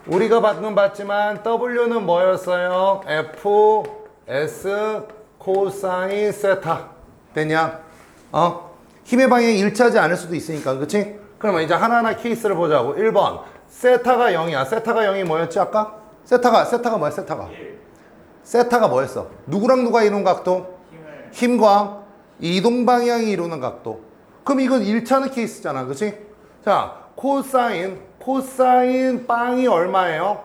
우리가 방금 봤지만 W는 뭐였어요? F, S, 코사인 세타. 됐냐? 힘의 방향이 일치하지 않을 수도 있으니까, 그치? 그러면 이제 하나하나 케이스를 보자고. 1번. 세타가 0이야. 세타가 0이 뭐였지, 아까? 세타가 뭐야, 세타가? 세타가 뭐였어? 누구랑 누가 이루는 각도? 힘과 이동 방향이 이루는 각도. 그럼 이건 일치하는 케이스잖아, 그치? 자, 코사인 빵이 얼마예요?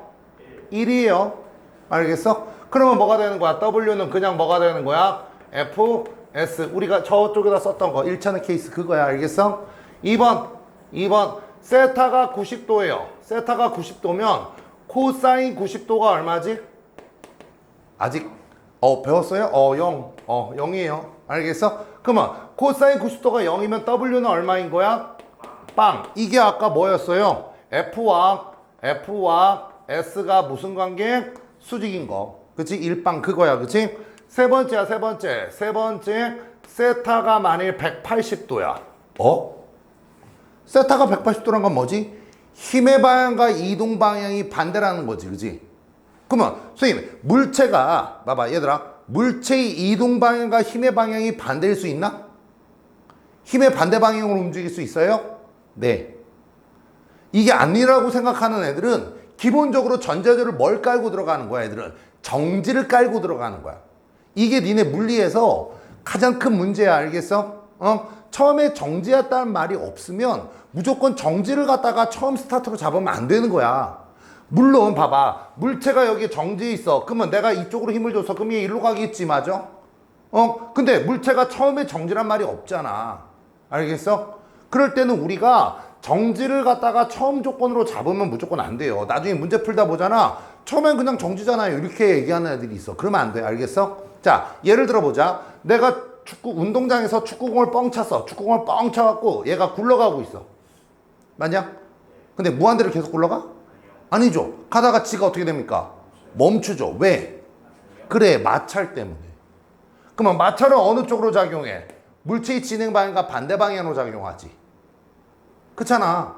1이에요. 알겠어? 그러면 뭐가 되는 거야? W는 그냥 뭐가 되는 거야? F, S. 우리가 저쪽에다 썼던 거. 일치하는 케이스 그거야. 알겠어? 2번. 세타가 90도예요. 세타가 90도면 코사인 90도가 얼마지? 아직 배웠어요? 0. 0이에요. 알겠어? 그러면 코사인 90도가 0이면 W는 얼마인 거야? 빵. 이게 아까 뭐였어요? F와 S가 무슨 관계? 수직인 거. 그치? 1빵 그거야. 그치? 세 번째야, 세 번째. 세타가 만일 180도야. 세타가 180도란 건 뭐지? 힘의 방향과 이동 방향이 반대라는 거지. 그치? 그러면 선생님, 물체가 봐봐 얘들아. 물체의 이동 방향과 힘의 방향이 반대일 수 있나? 힘의 반대 방향으로 움직일 수 있어요? 네. 이게 아니라고 생각하는 애들은 기본적으로 전자줄을 뭘 깔고 들어가는 거야, 애들은? 정지를 깔고 들어가는 거야. 이게 니네 물리에서 가장 큰 문제야, 알겠어? 처음에 정지했다는 말이 없으면 무조건 정지를 갖다가 처음 스타트로 잡으면 안 되는 거야. 물론 봐봐, 물체가 여기 정지에 있어. 그러면 내가 이쪽으로 힘을 줬어. 그럼 얘 일로 가겠지, 맞아? 근데 물체가 처음에 정지란 말이 없잖아. 알겠어? 그럴 때는 우리가 정지를 갖다가 처음 조건으로 잡으면 무조건 안 돼요. 나중에 문제 풀다 보잖아. 처음엔 그냥 정지잖아요. 이렇게 얘기하는 애들이 있어. 그러면 안 돼. 알겠어? 자, 예를 들어보자. 내가 운동장에서 축구공을 뻥 찼어. 축구공을 뻥 차갖고 얘가 굴러가고 있어. 맞냐? 근데 무한대로 계속 굴러가? 아니죠. 가다가 지가 어떻게 됩니까? 멈추죠. 왜? 그래, 마찰 때문에. 그러면 마찰은 어느 쪽으로 작용해? 물체의 진행 방향과 반대 방향으로 작용하지. 그렇잖아.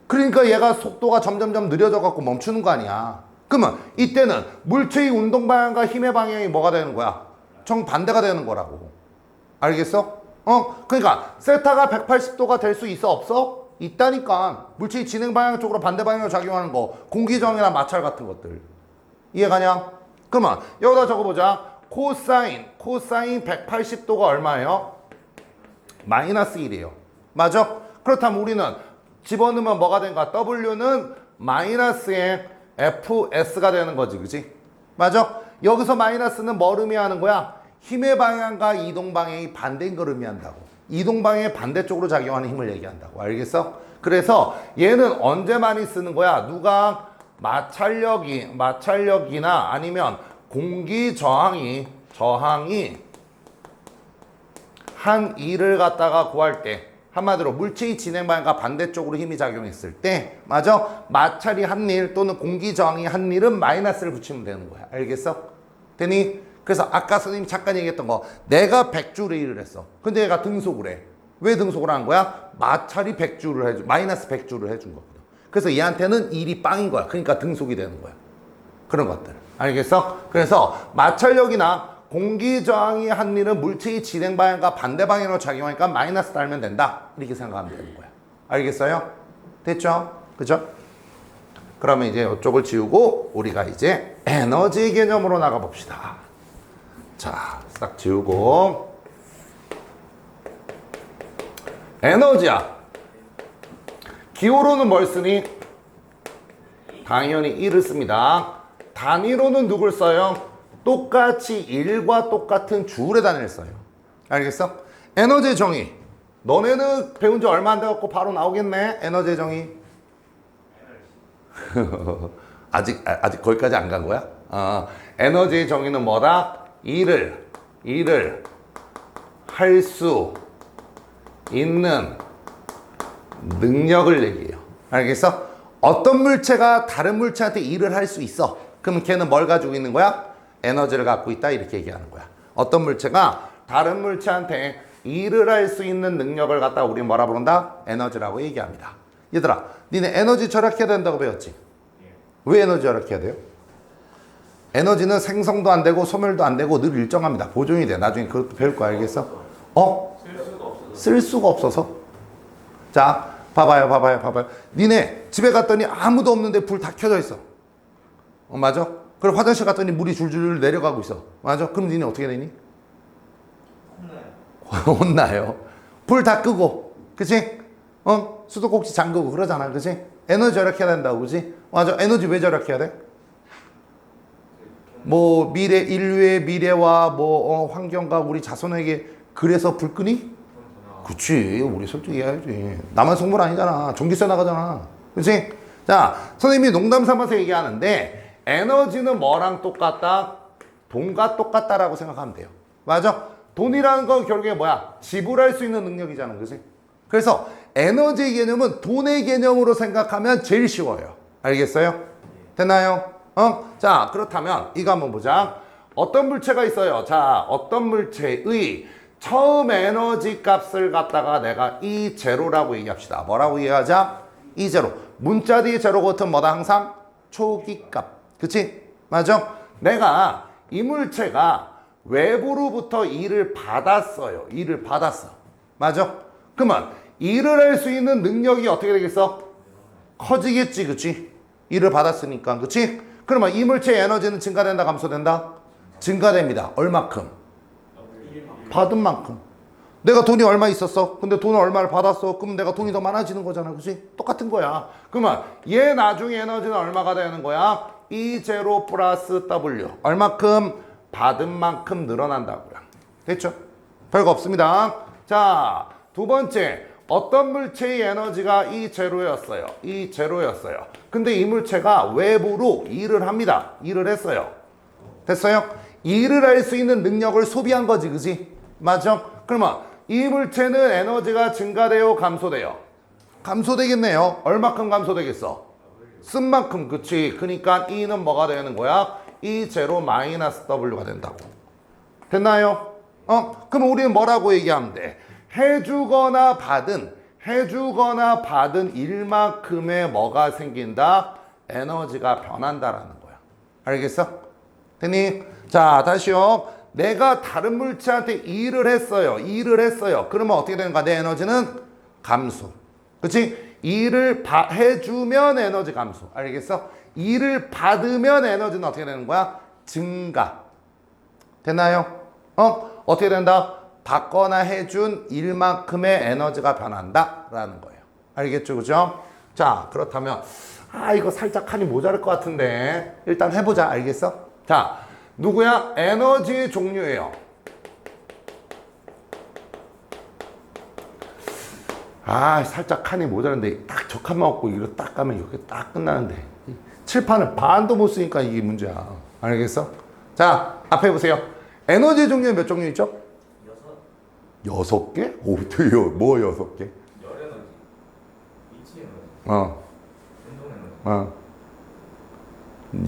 그러니까 얘가 속도가 점점점 느려져 갖고 멈추는 거 아니야. 그러면 이때는 물체의 운동 방향과 힘의 방향이 뭐가 되는 거야? 정반대가 되는 거라고. 알겠어? 그러니까 세타가 180도가 될 수 있어, 없어? 있다니까. 물체의 진행 방향 쪽으로 반대 방향으로 작용하는 거. 공기저항이나 마찰 같은 것들. 이해가냐? 그러면 여기다 적어보자. 코사인 180도가 얼마예요? 마이너스 1이에요. 맞아? 그렇다면 우리는 집어넣으면 뭐가 된 거야? W는 마이너스의 FS가 되는 거지. 그치? 맞아? 여기서 마이너스는 뭘 의미하는 거야? 힘의 방향과 이동 방향이 반대인 걸 의미한다고. 이동 방향의 반대쪽으로 작용하는 힘을 얘기한다고. 알겠어? 그래서 얘는 언제 많이 쓰는 거야? 누가? 마찰력이나 아니면 공기 저항이 한 일을 갖다가 구할 때, 한마디로 물체의 진행 방향과 반대쪽으로 힘이 작용했을 때, 맞아? 마찰이 한 일 또는 공기 저항이 한 일은 마이너스를 붙이면 되는 거야. 알겠어? 되니? 그래서 아까 선생님이 잠깐 얘기했던 거, 내가 100주를 일을 했어. 근데 얘가 등속을 해. 왜 등속을 한 거야? 마찰이 100주를 해준, 마이너스 100주를 해준 거거든. 그래서 얘한테는 일이 빵인 거야. 그러니까 등속이 되는 거야. 그런 것들. 알겠어? 그래서 마찰력이나 공기 저항이 한 일은 물체의 진행 방향과 반대 방향으로 작용하니까 마이너스 달면 된다. 이렇게 생각하면 되는 거야. 알겠어요? 됐죠? 그죠? 그러면 이제 이쪽을 지우고 우리가 이제 에너지 개념으로 나가 봅시다. 자, 싹 지우고 에너지야. 기호로는 뭘 쓰니? 당연히 1을 씁니다. 단위로는 누굴 써요? 똑같이 1과 똑같은 주울의 단위를 써요. 알겠어? 에너지의 정의. 너네는 배운 지 얼마 안 돼갖고 바로 나오겠네. 에너지의 정의. 아직 거기까지 안 간 거야? 에너지의 정의는 뭐다? 일을 할 수 있는 능력을 얘기해요. 알겠어? 어떤 물체가 다른 물체한테 일을 할 수 있어. 그럼 걔는 뭘 가지고 있는 거야? 에너지를 갖고 있다. 이렇게 얘기하는 거야. 어떤 물체가 다른 물체한테 일을 할 수 있는 능력을 갖다 우리 뭐라 부른다? 에너지라고 얘기합니다. 얘들아, 니네 에너지 절약해야 된다고 배웠지? 왜 에너지 절약해야 돼요? 에너지는 생성도 안 되고 소멸도 안 되고 늘 일정합니다. 보존이 돼. 나중에 그것도 배울 거야. 알겠어? 쓸 수가 없어서. 자, 봐봐요. 니네 집에 갔더니 아무도 없는데 불 다 켜져 있어. 맞아? 그럼 화장실 갔더니 물이 줄줄 내려가고 있어. 맞아? 그럼 니네 어떻게 되니? 혼나요. 불 다 끄고, 그치? 수도꼭지 잠그고 그러잖아, 그치? 에너지 절약해야 된다고, 그치? 맞아. 에너지 왜 절약해야 돼? 뭐 인류의 미래와 환경과 우리 자손에게 그래서 불 끄니? 그치. 우리 솔직히 해야지. 나만 속물 아니잖아. 전기세 나가잖아. 그치? 자, 선생님이 농담 삼아서 얘기하는데 에너지는 뭐랑 똑같다? 돈과 똑같다라고 생각하면 돼요. 맞아? 돈이라는 건 결국에 뭐야? 지불할 수 있는 능력이잖아. 그치? 그래서 에너지 개념은 돈의 개념으로 생각하면 제일 쉬워요. 알겠어요? 됐나요? 자, 그렇다면 이거 한번 보자. 어떤 물체가 있어요? 자, 어떤 물체의 처음 에너지 값을 갖다가 내가 E 제로라고 얘기합시다. 뭐라고 얘기하자? E 제로. 문자 뒤에 제로 같은 뭐다? 항상 초기 값. 그치? 맞아? 내가 이 물체가 외부로부터 E를 받았어요. E를 받았어. 맞아? 그러면 E를 할 수 있는 능력이 어떻게 되겠어? 커지겠지. 그치? E를 받았으니까. 그치? 그러면 이 물체의 에너지는 증가된다, 감소된다? 증가됩니다. 얼마큼? 받은 만큼. 내가 돈이 얼마 있었어? 근데 돈을 얼마를 받았어? 그럼 내가 돈이 더 많아지는 거잖아. 그치? 똑같은 거야. 그러면 얘 나중에 에너지는 얼마가 되는 거야? E0 플러스 W. 얼마큼? 받은 만큼 늘어난다고요. 됐죠? 별거 없습니다. 자, 두 번째. 어떤 물체의 에너지가 E0였어요. E0였어요. 근데 이 물체가 외부로 일을 합니다. 일을 했어요. 됐어요? 일을 할 수 있는 능력을 소비한 거지, 그지? 맞죠? 그러면 이 물체는 에너지가 증가돼요, 감소돼요? 감소되겠네요. 얼마큼 감소되겠어? 쓴 만큼, 그치? 그러니까 E는 뭐가 되는 거야? E0 마이너스 W가 된다고. 됐나요? 그럼 우리는 뭐라고 얘기하면 돼? 해주거나 받은 일만큼의 뭐가 생긴다? 에너지가 변한다라는 거야. 알겠어? 됐니? 자, 다시요. 내가 다른 물체한테 일을 했어요. 그러면 어떻게 되는가? 내 에너지는 감소. 그치? 일을 해주면 에너지 감소. 알겠어? 일을 받으면 에너지는 어떻게 되는 거야? 증가. 됐나요? 어떻게 된다? 받거나 해준 일만큼의 에너지가 변한다라는 거예요. 알겠죠? 그죠? 자, 그렇다면 이거 살짝 칸이 모자랄 것 같은데 일단 해보자. 알겠어? 자, 누구야? 에너지의 종류예요. 살짝 칸이 모자란데 딱 저 칸만 없고 이거 딱 가면 이렇게 딱 끝나는데 칠판을 반도 못 쓰니까 이게 문제야. 알겠어? 자, 앞에 보세요. 에너지 종류는 몇 종류 있죠? 6개? 오, 뭐 6개? 열 에너지, 이치 에너지, 운동 에너지.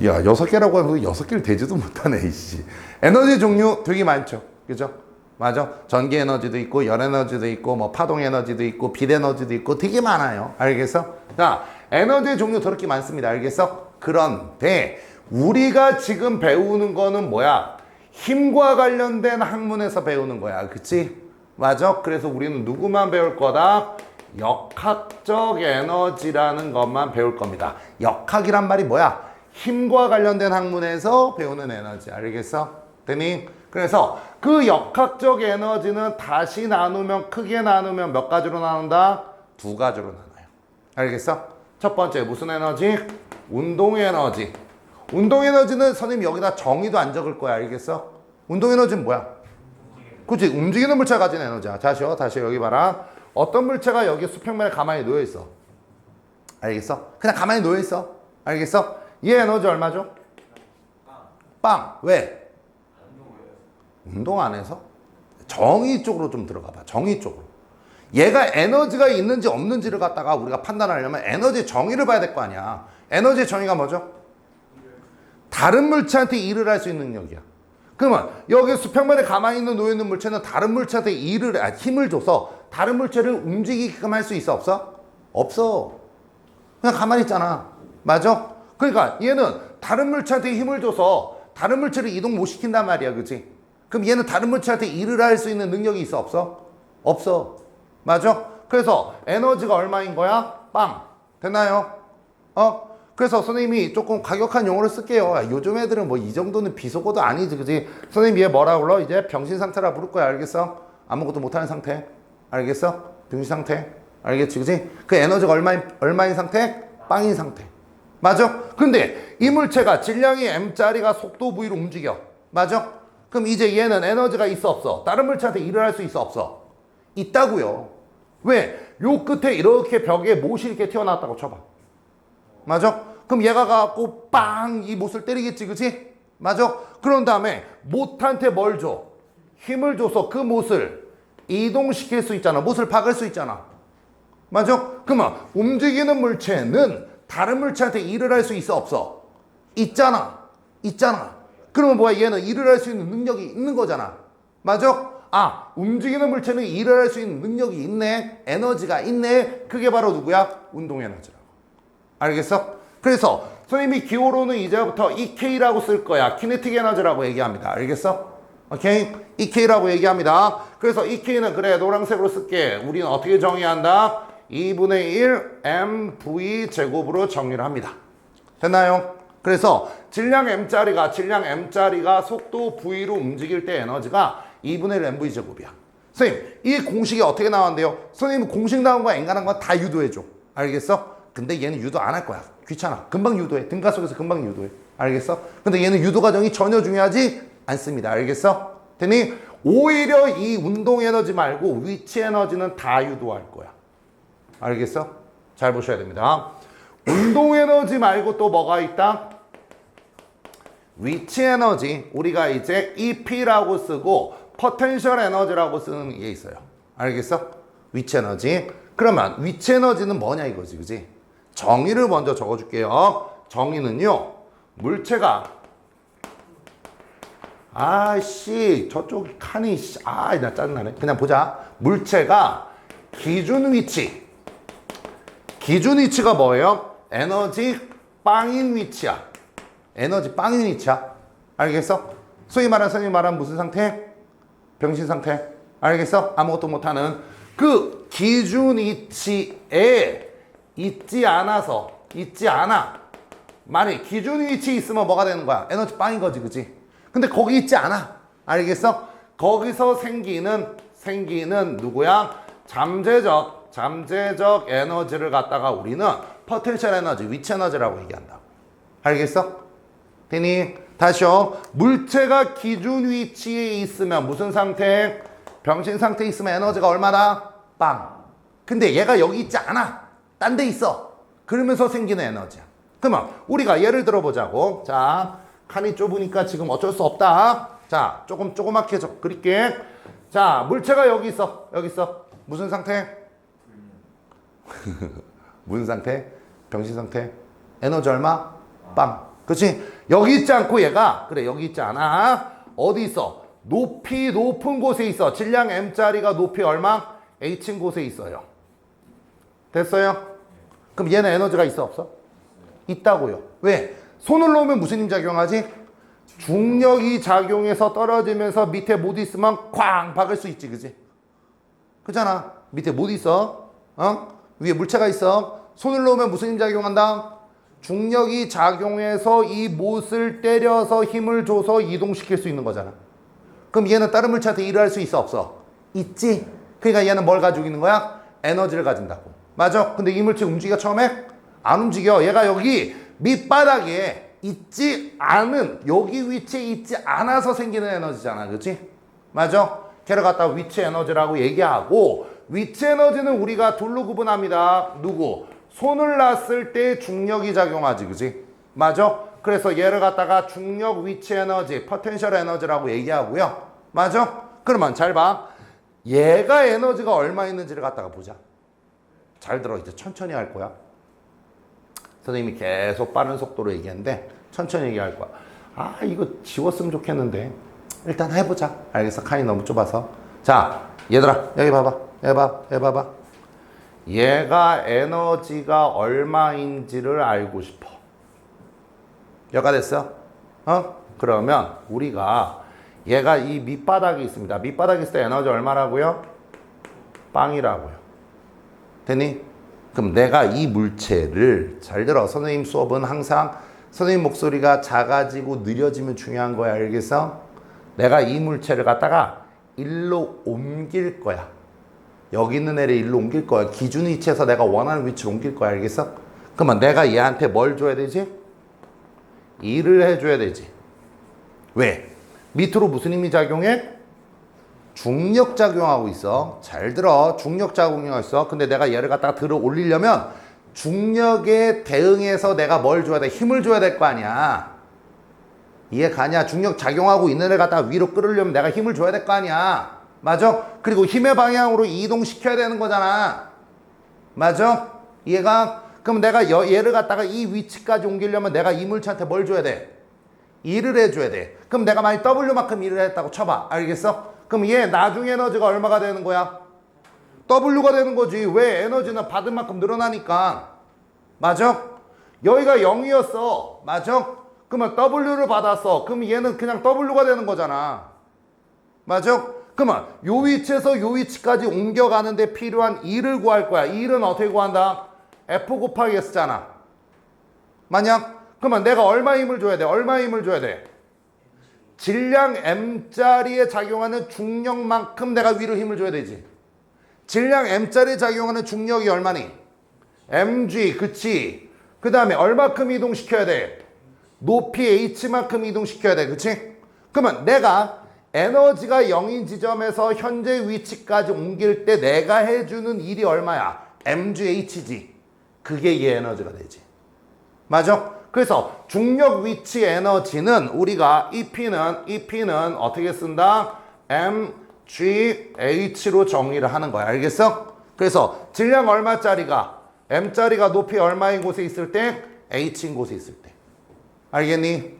야, 6개라고 하면 6개를 되지도 못하네, 이씨. 에너지 종류 되게 많죠. 그죠? 맞아. 전기 에너지도 있고, 열 에너지도 있고, 뭐, 파동 에너지도 있고, 빛 에너지도 있고, 되게 많아요. 알겠어? 자, 에너지 종류 더럽게 많습니다. 알겠어? 그런데, 우리가 지금 배우는 거는 뭐야? 힘과 관련된 학문에서 배우는 거야. 그치? 맞아? 그래서 우리는 누구만 배울 거다? 역학적 에너지라는 것만 배울 겁니다. 역학이란 말이 뭐야? 힘과 관련된 학문에서 배우는 에너지. 알겠어? 됐니? 그래서 그 역학적 에너지는 다시 나누면, 크게 나누면 몇 가지로 나눈다? 2가지로 나눠요. 알겠어? 첫 번째 무슨 에너지? 운동 에너지. 운동 에너지는 선생님 여기다 정의도 안 적을 거야. 알겠어? 운동 에너지는 뭐야? 그치? 움직이는 물체가 가진 에너지야. 다시 여기 봐라. 어떤 물체가 여기 수평면에 가만히 놓여있어. 알겠어? 그냥 가만히 놓여있어. 알겠어? 얘 에너지 얼마죠? 빵. 왜? 운동 안 해서? 정의 쪽으로 좀 들어가 봐. 정의 쪽으로. 얘가 에너지가 있는지 없는지를 갖다가 우리가 판단하려면 에너지 정의를 봐야 될 거 아니야. 에너지 정의가 뭐죠? 다른 물체한테 일을 할 수 있는 능력이야. 그러면 여기 수평면에 가만히 있는 놓여있는 물체는 다른 물체한테 힘을 줘서 다른 물체를 움직이게끔 할 수 있어? 없어? 없어. 그냥 가만히 있잖아. 맞아? 그러니까 얘는 다른 물체한테 힘을 줘서 다른 물체를 이동 못 시킨단 말이야. 그치? 그럼 얘는 다른 물체한테 일을 할 수 있는 능력이 있어? 없어? 없어. 맞아? 그래서 에너지가 얼마인 거야? 빵. 됐나요? 그래서 선생님이 조금 과격한 용어를 쓸게요. 야, 요즘 애들은 뭐 이 정도는 비속어도 아니지. 그치? 선생님 얘 뭐라 불러? 이제 병신 상태라 부를 거야. 알겠어? 아무것도 못하는 상태. 알겠어? 병신 상태. 알겠지? 그치? 그 에너지가 얼마인 상태? 빵인 상태. 맞아? 근데 이 물체가 질량이 m짜리가 속도 v로 움직여. 맞아? 그럼 이제 얘는 에너지가 있어 없어? 다른 물체한테 일을 할 수 있어 없어? 있다고요. 왜? 요 끝에 이렇게 벽에 못이 이렇게 튀어나왔다고 쳐봐. 맞아? 그럼 얘가 가갖고 빵 이 못을 때리겠지. 그치? 맞아? 그런 다음에 못한테 뭘 줘? 힘을 줘서 그 못을 이동시킬 수 있잖아. 못을 박을 수 있잖아. 맞아? 그러면 움직이는 물체는 다른 물체한테 일을 할 수 있어 없어? 있잖아. 있잖아. 그러면 뭐야? 얘는 일을 할 수 있는 능력이 있는 거잖아. 맞아? 아, 움직이는 물체는 일을 할 수 있는 능력이 있네. 에너지가 있네. 그게 바로 누구야? 운동 에너지라고. 알겠어? 그래서 선생님이 기호로는 이제부터 EK라고 쓸 거야. 키네틱 에너지라고 얘기합니다. 알겠어? 오케이? EK라고 얘기합니다. 그래서 EK는 그래 노란색으로 쓸게. 우리는 어떻게 정의한다? 2분의 1 mv 제곱으로 정리를 합니다. 됐나요? 그래서 질량 m짜리가 속도 v로 움직일 때 에너지가 2분의 1 mv 제곱이야. 선생님, 이 공식이 어떻게 나왔는데요? 선생님 공식 나온 거 앵간한 거 다 유도해줘. 알겠어? 근데 얘는 유도 안 할 거야. 귀찮아. 금방 유도해. 등가 속에서 금방 유도해. 알겠어? 근데 얘는 유도 과정이 전혀 중요하지 않습니다. 알겠어? 되니 오히려 이 운동 에너지 말고 위치 에너지는 다 유도할 거야. 알겠어? 잘 보셔야 됩니다. 운동 에너지 말고 또 뭐가 있다? 위치 에너지. 우리가 이제 EP라고 쓰고 포텐셜 에너지라고 쓰는 게 있어요. 알겠어? 위치 에너지. 그러면 위치 에너지는 뭐냐 이거지. 그지? 정의를 먼저 적어줄게요. 정의는요. 물체가 아씨 저쪽 칸이 나 짜증나네. 그냥 보자. 물체가 기준 위치가 뭐예요? 에너지 빵인 위치야. 에너지 빵인 위치야. 알겠어? 선생님 말한 무슨 상태? 병신 상태. 알겠어? 아무것도 못하는 그 기준 위치에 있지 않아. 만약 기준 위치 있으면 뭐가 되는 거야? 에너지 빵인 거지, 그치? 근데 거기 있지 않아. 알겠어? 거기서 생기는 누구야? 잠재적 에너지를 갖다가 우리는 포텐셜 에너지, 위치 에너지라고 얘기한다. 알겠어? 되니? 다시요. 물체가 기준 위치에 있으면 무슨 상태? 병신 상태에 있으면 에너지가 얼마다? 빵. 근데 얘가 여기 있지 않아. 딴 데 있어. 그러면서 생기는 에너지야. 그러면 우리가 예를 들어보자고. 자, 칸이 좁으니까 지금 어쩔 수 없다. 자, 조그맣게 그릴게. 자, 물체가 여기 있어. 무슨 상태? 무슨 상태? 병신 상태. 에너지 얼마? 빵. 그치? 여기 있지 않고 얘가 그래 여기 있지 않아. 어디 있어? 높이 높은 곳에 있어. 질량 m짜리가 높이 얼마? h인 곳에 있어요. 됐어요? 그럼 얘는 에너지가 있어 없어? 있다고요. 왜? 손을 놓으면 무슨 힘 작용하지? 중력이 작용해서 떨어지면서 밑에 못 있으면 쾅 박을 수 있지. 그지? 그잖아. 밑에 못 있어. 위에 물체가 있어. 손을 놓으면 무슨 힘 작용한다? 중력이 작용해서 이 못을 때려서 힘을 줘서 이동시킬 수 있는 거잖아. 그럼 얘는 다른 물체한테 일을 할 수 있어 없어? 있지. 그러니까 얘는 뭘 가지고 있는 거야? 에너지를 가진다고. 맞아. 근데 이 물체 움직여 처음에? 안 움직여. 얘가 여기 밑바닥에 있지 않은 여기 위치에 있지 않아서 생기는 에너지잖아. 그렇지? 맞아. 걔를 갖다가 위치 에너지라고 얘기하고 위치 에너지는 우리가 둘로 구분합니다. 누구? 손을 놨을 때 중력이 작용하지. 그지? 맞아? 그래서 얘를 갖다가 중력 위치 에너지, 포텐셜 에너지라고 얘기하고요. 맞아? 그러면 잘 봐. 얘가 에너지가 얼마 있는지를 갖다가 보자. 잘 들어. 이제 천천히 할 거야. 선생님이 계속 빠른 속도로 얘기했는데 천천히 얘기할 거야. 아, 이거 지웠으면 좋겠는데. 일단 해보자. 알겠어? 칸이 너무 좁아서. 자, 얘들아, 여기 봐봐. 해봐봐. 얘가 에너지가 얼마인지를 알고 싶어. 여가 됐어? 그러면 우리가 얘가 이 밑바닥이 있습니다. 밑바닥이 있을 때 에너지 얼마라고요? 빵이라고요. 됐니? 그럼 내가 이 물체를 잘 들어. 선생님 수업은 항상 선생님 목소리가 작아지고 느려지면 중요한 거야. 알겠어? 내가 이 물체를 갖다가 일로 옮길 거야. 여기 있는 애를 일로 옮길 거야. 기준 위치에서 내가 원하는 위치로 옮길 거야. 알겠어? 그러면 내가 얘한테 뭘 줘야 되지? 일을 해줘야 되지. 왜? 밑으로 무슨 힘이 작용해? 중력 작용하고 있어. 잘 들어. 중력 작용하고 있어. 근데 내가 얘를 갖다가 들어 올리려면 중력에 대응해서 내가 뭘 줘야 돼? 힘을 줘야 될 거 아니야. 이해 가냐? 중력 작용하고 있는 애를 갖다가 위로 끌으려면 내가 힘을 줘야 될 거 아니야. 맞아? 그리고 힘의 방향으로 이동시켜야 되는 거잖아. 맞아? 이해가? 그럼 내가 얘를 갖다가 이 위치까지 옮기려면 내가 이 물체한테 뭘 줘야 돼? 일을 해줘야 돼. 그럼 내가 만약 W만큼 일을 했다고 쳐봐. 알겠어? 그럼 얘 나중 에너지가 얼마가 되는 거야? W가 되는 거지. 왜? 에너지는 받은 만큼 늘어나니까. 맞아? 여기가 0이었어. 맞아? 그러면 W를 받았어. 그럼 얘는 그냥 W가 되는 거잖아. 맞아? 그러면 요 위치에서 요 위치까지 옮겨가는데 필요한 일을 구할 거야. 일은 어떻게 구한다? F 곱하기 S잖아. 만약? 그러면 내가 얼마 힘을 줘야 돼? 얼마 힘을 줘야 돼? 질량 M짜리에 작용하는 중력만큼 내가 위로 힘을 줘야 되지. 질량 M짜리에 작용하는 중력이 얼마니? mg, 그치? 그 다음에 얼마큼 이동시켜야 돼? 높이 h만큼 이동시켜야 돼, 그치? 그러면 내가 에너지가 0인 지점에서 현재 위치까지 옮길 때 내가 해주는 일이 얼마야? mgh지. 그게 얘 에너지가 되지. 맞아? 그래서 중력 위치 에너지는 우리가 이 P는 어떻게 쓴다? mgh로 정의를 하는 거야. 알겠어? 그래서 질량 얼마짜리가 m짜리가 높이 얼마인 곳에 있을 때 h인 곳에 있을 때. 알겠니?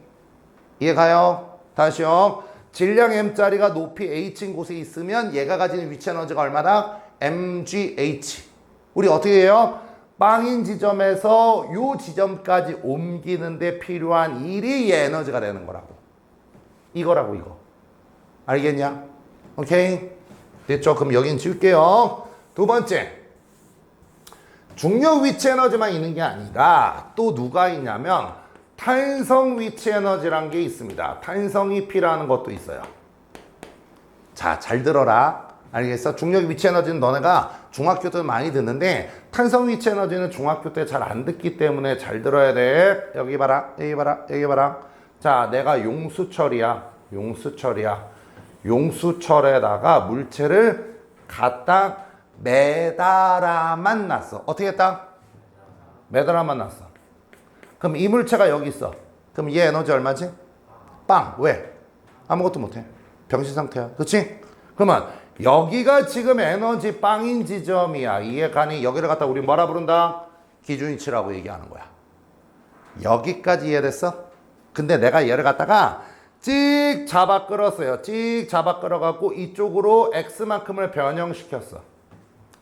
이해가요? 다시요. 질량 m짜리가 높이 h인 곳에 있으면 얘가 가지는 위치 에너지가 얼마다? mgh. 우리 어떻게 해요? 빵인 지점에서 요 지점까지 옮기는데 필요한 일이 얘 에너지가 되는 거라고. 이거라고 이거. 알겠냐? 오케이? 됐죠? 그럼 여긴 지울게요. 두 번째. 중력 위치 에너지만 있는 게 아니라 또 누가 있냐면 탄성 위치 에너지란 게 있습니다. 탄성이 P라는 것도 있어요. 자, 잘 들어라. 알겠어? 중력 위치 에너지는 너네가 중학교 때 많이 듣는데 탄성 위치 에너지는 중학교 때 잘 안 듣기 때문에 잘 들어야 돼. 여기 봐라. 여기 봐라. 여기 봐라. 자, 내가 용수철이야. 용수철에다가 물체를 갖다 매달아만 놨어. 어떻게 했다? 매달아만 놨어. 그럼 이 물체가 여기 있어. 그럼 얘 에너지 얼마지? 빵. 왜? 아무것도 못해. 병신 상태야. 그치? 그러면 여기가 지금 에너지 빵인 지점이야. 이해가니? 여기를 갖다 우리 뭐라 부른다? 기준위치라고 얘기하는 거야. 여기까지 이해됐어? 근데 내가 얘를 갖다가 찍 잡아 끌었어요. 찍 잡아 끌어갖고 이쪽으로 X만큼을 변형시켰어.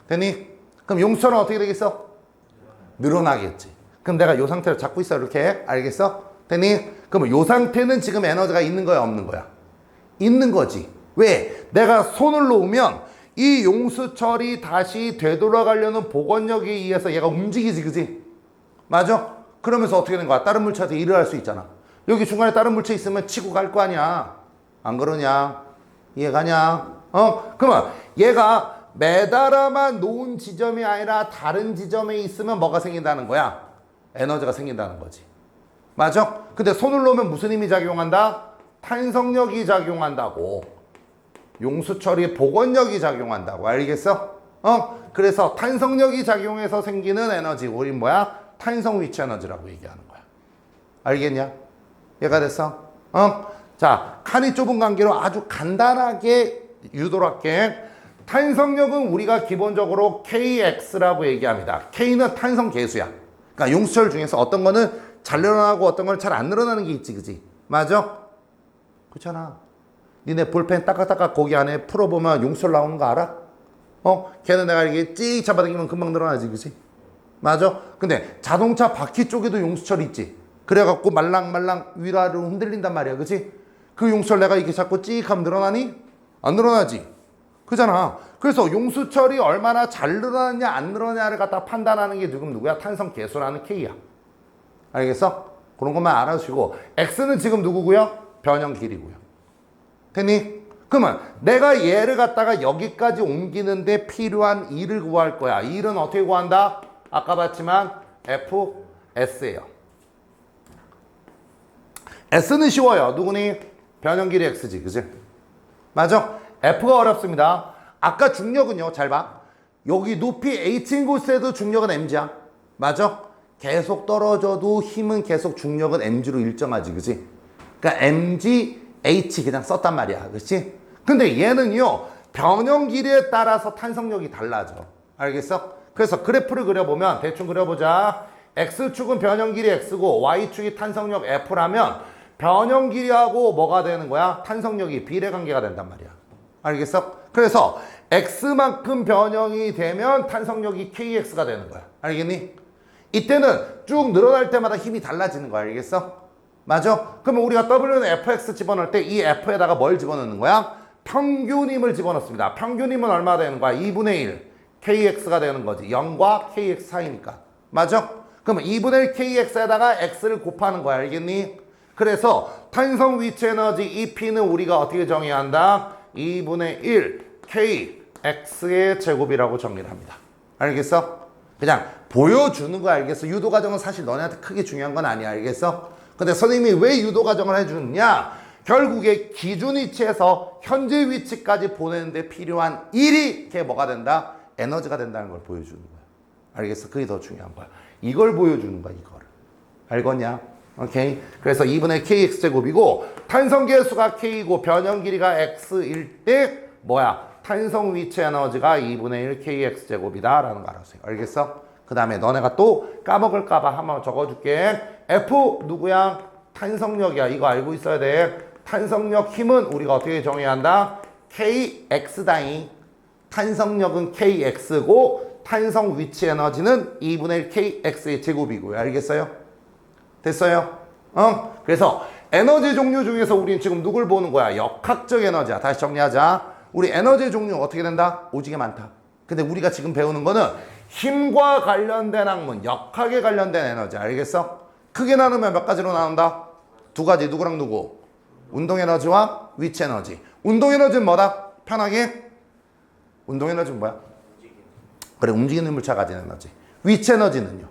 됐니? 그럼 용수철은 어떻게 되겠어? 늘어나겠지. 그럼 내가 요 상태로 잡고 있어. 이렇게. 알겠어? 됐니? 그럼 요 상태는 지금 에너지가 있는 거야? 없는 거야? 있는 거지. 왜? 내가 손을 놓으면 이 용수철이 다시 되돌아가려는 복원력에 의해서 얘가 움직이지. 그지? 맞아? 그러면서 어떻게 되는 거야? 다른 물체한테 일을 할 수 있잖아. 여기 중간에 다른 물체 있으면 치고 갈 거 아니야. 안 그러냐? 이해가냐? 그러면 얘가 매달아만 놓은 지점이 아니라 다른 지점에 있으면 뭐가 생긴다는 거야? 에너지가 생긴다는 거지. 맞아? 근데 손을 놓으면 무슨 힘이 작용한다? 탄성력이 작용한다고. 용수철이 복원력이 작용한다고. 알겠어? 그래서 탄성력이 작용해서 생기는 에너지. 우린 뭐야? 탄성 위치 에너지라고 얘기하는 거야. 알겠냐? 이해가 됐어? 자, 칸이 좁은 관계로 아주 간단하게 유도를 할게. 탄성력은 우리가 기본적으로 KX라고 얘기합니다. K는 탄성 계수야. 그러니까 용수철 중에서 어떤 거는 잘 늘어나고 어떤 거는 잘 안 늘어나는 게 있지, 그지? 맞아? 그렇잖아. 니네 볼펜 따깍따깍 거기 안에 풀어보면 용수철 나오는 거 알아? 걔는 내가 이렇게 찍 잡아당기면 금방 늘어나지, 그지? 맞아? 근데 자동차 바퀴 쪽에도 용수철 있지? 그래갖고 말랑말랑 위로 흔들린단 말이야. 그치? 그 용수철 내가 이렇게 자꾸 찍하면 늘어나니? 안 늘어나지? 그잖아. 그래서 용수철이 얼마나 잘 늘어나냐 안 늘어나냐를 갖다 판단하는 게 지금 누구야? 탄성 계수라는 K야. 알겠어? 그런 것만 알아주시고 X는 지금 누구고요? 변형 길이고요. 됐니? 그러면 내가 얘를 갖다가 여기까지 옮기는데 필요한 E를 구할 거야. E는 어떻게 구한다? 아까 봤지만 FS예요. S는 쉬워요. 누구니? 변형 길이 X지. 그지? 맞아? F가 어렵습니다. 아까 중력은요. 잘 봐. 여기 높이 H인 곳에도 중력은 mg야. 맞아? 계속 떨어져도 힘은 계속 중력은 mg로 일정하지. 그지? 그러니까 mg, h 그냥 썼단 말이야. 그렇지? 근데 얘는요. 변형 길이에 따라서 탄성력이 달라져. 알겠어? 그래서 그래프를 그려보면 대충 그려보자. x축은 변형 길이 x고 y축이 탄성력 f라면 변형 길이하고 뭐가 되는 거야? 탄성력이 비례관계가 된단 말이야. 알겠어? 그래서 x만큼 변형이 되면 탄성력이 kx가 되는 거야. 알겠니? 이때는 쭉 늘어날 때마다 힘이 달라지는 거야. 알겠어? 맞아? 그러면 우리가 w는 fx 집어넣을 때 이 f에다가 뭘 집어넣는 거야? 평균힘을 집어넣습니다. 평균힘은 얼마 되는 거야? 2분의 1 kx가 되는 거지. 0과 kx 사이니까. 맞아? 그러면 2분의 1 kx에다가 x를 곱하는 거야. 알겠니? 그래서 탄성 위치 에너지 EP는 우리가 어떻게 정의해야 한다? 2분의 1 kx의 제곱이라고 정의를 합니다. 알겠어? 그냥 보여주는 거 알겠어? 유도 과정은 사실 너네한테 크게 중요한 건 아니야. 알겠어? 근데 선생님이 왜 유도 과정을 해주느냐? 결국에 기준 위치에서 현재 위치까지 보내는데 필요한 일이 걔 뭐가 된다? 에너지가 된다는 걸 보여주는 거야. 알겠어? 그게 더 중요한 거야. 이걸 보여주는 거야. 이거를. 알겠냐? 오케이? 그래서 2분의 kx제곱이고 탄성 계수가 k이고 변형 길이가 x일 때 뭐야? 탄성 위치 에너지가 2분의 1 kx제곱이다 라는 거 알았어요. 알겠어? 그 다음에 너네가 또 까먹을까봐 한번 적어줄게. F 누구야? 탄성력이야. 이거 알고 있어야 돼. 탄성력 힘은 우리가 어떻게 정의해야 한다? kx다잉. 탄성력은 kx고 탄성 위치 에너지는 2분의 1 kx의 제곱이고요. 알겠어요? 됐어요? 그래서 에너지 종류 중에서 우리는 지금 누굴 보는 거야? 역학적 에너지야. 다시 정리하자. 우리 에너지 종류 어떻게 된다? 오지게 많다. 근데 우리가 지금 배우는 거는 힘과 관련된 학문, 역학에 관련된 에너지. 알겠어? 크게 나누면 몇 가지로 나눈다? 두 가지. 누구랑 누구? 운동 에너지와 위치 에너지. 운동 에너지는 뭐다? 편하게? 운동 에너지는 뭐야? 그래, 움직이는 물체가 가진 에너지. 위치 에너지는요?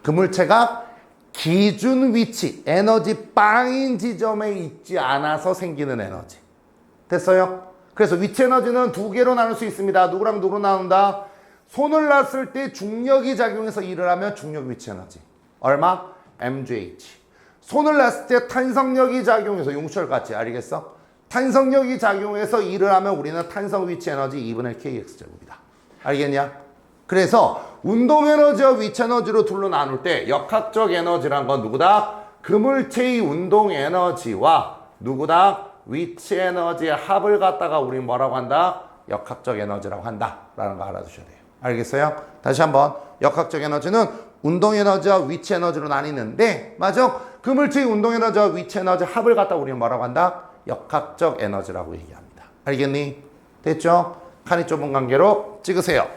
그 물체가 기준 위치, 에너지 빵인 지점에 있지 않아서 생기는 에너지. 됐어요? 그래서 위치 에너지는 두 개로 나눌 수 있습니다. 누구랑 누구로 나눈다? 손을 놨을 때 중력이 작용해서 일을 하면 중력 위치 에너지. 얼마? mgh. 손을 놨을 때 탄성력이 작용해서 용철 같이. 알겠어? 탄성력이 작용해서 일을 하면 우리는 탄성 위치 에너지 2분의 kx제곱이다. 알겠냐? 그래서 운동 에너지와 위치 에너지로 둘로 나눌 때 역학적 에너지란 건 누구다? 그 물체의 운동 에너지와 누구다? 위치 에너지의 합을 갖다가 우리는 뭐라고 한다? 역학적 에너지라고 한다 라는 거 알아두셔야 돼요. 알겠어요? 다시 한번 역학적 에너지는 운동 에너지와 위치 에너지로 나뉘는데 맞아? 그 물체의 운동 에너지와 위치 에너지 합을 갖다가 우리는 뭐라고 한다? 역학적 에너지라고 얘기합니다. 알겠니? 됐죠? 칸이 좁은 관계로 찍으세요.